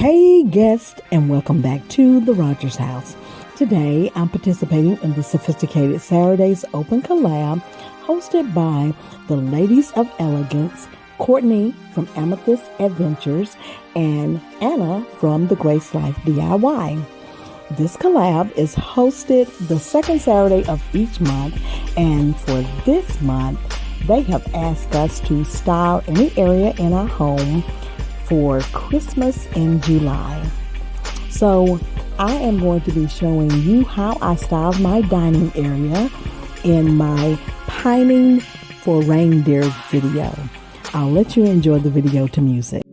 Hey guest, and welcome back to the Rodgers House. Today I'm participating in the Sophisticated Saturdays Open Collab hosted by the Ladies of Elegance, Courtney from Amethyst Adventures, and Anna from the Grace Life DIY. This collab is hosted the second Saturday of each month, and for this month, they have asked us to style any area in our home for Christmas in July. So I am going to be showing you how I styled my dining area in my Pining for Reindeer video. I'll let you enjoy the video to music.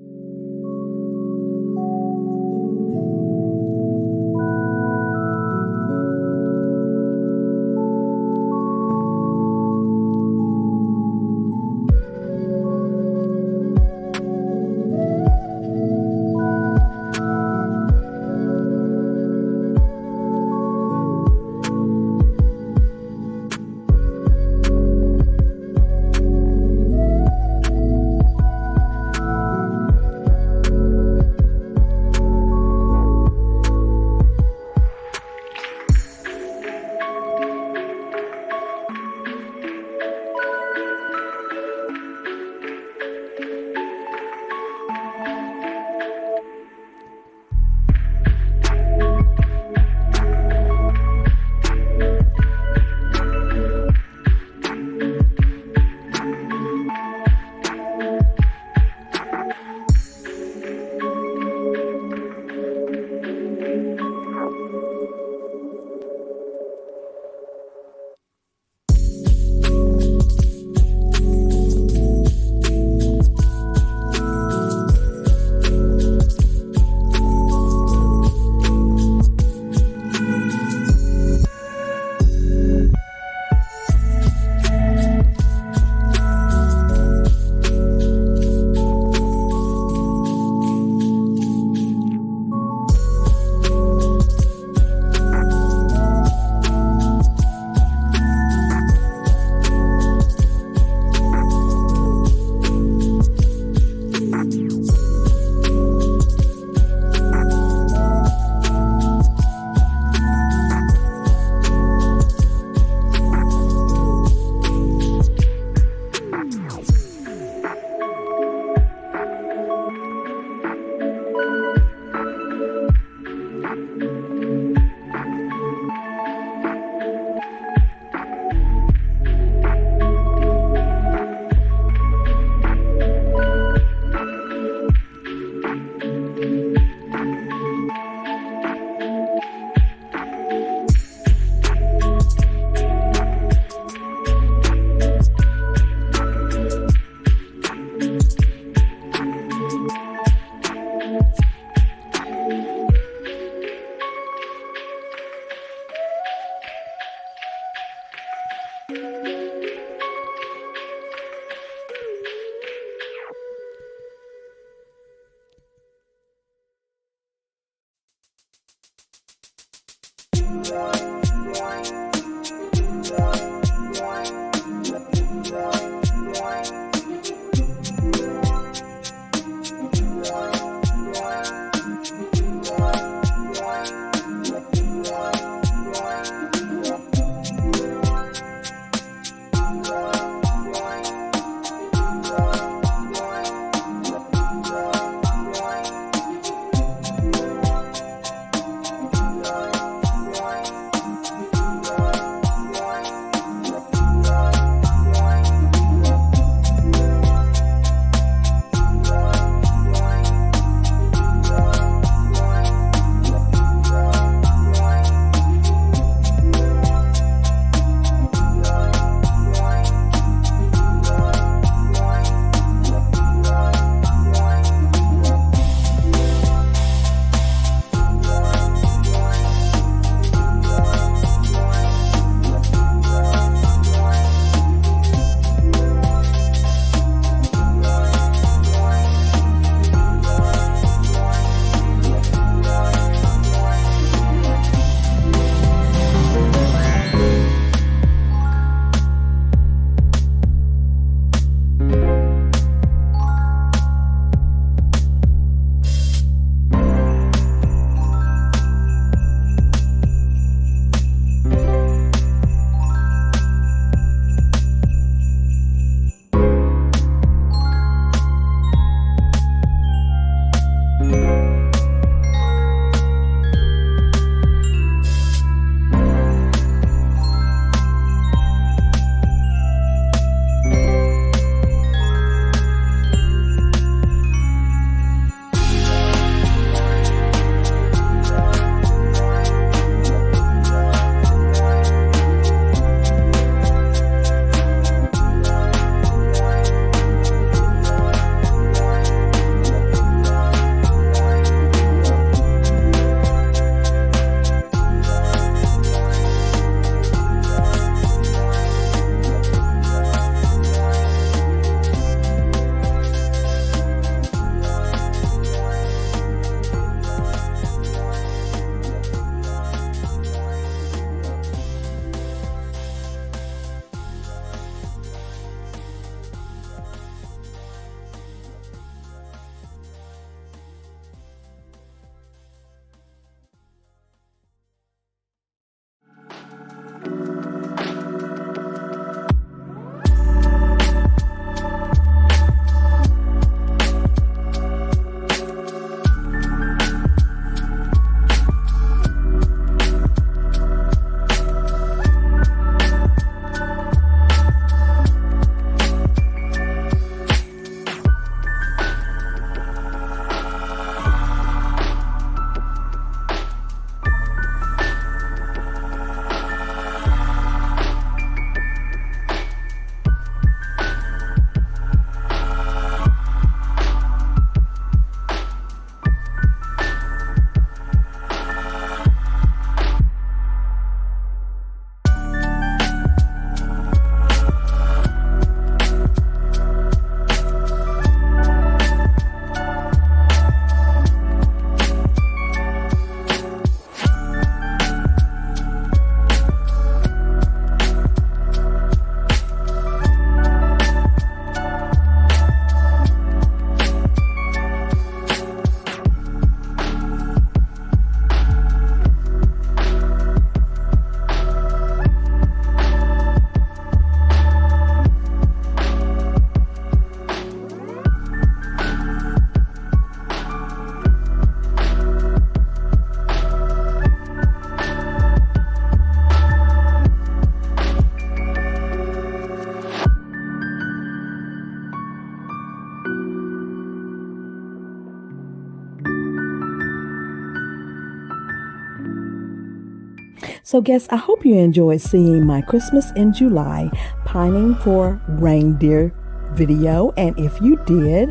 So guests, I hope you enjoyed seeing my Christmas in July Pining for Reindeer video, and if you did,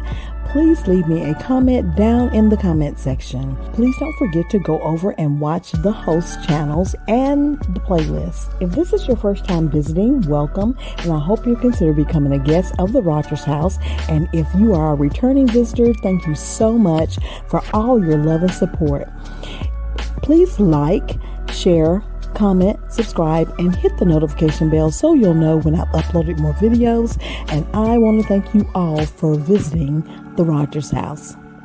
please leave me a comment down in the comment section. Please don't forget to go over and watch the host channels and the playlist. If this is your first time visiting, welcome, and I hope you consider becoming a guest of the Rodgers House. And if you are a returning visitor, thank you so much for all your love and support. Please like, share, comment, subscribe, and hit the notification bell so you'll know when I've uploaded more videos. And I want to thank you all for visiting the Rodgers House.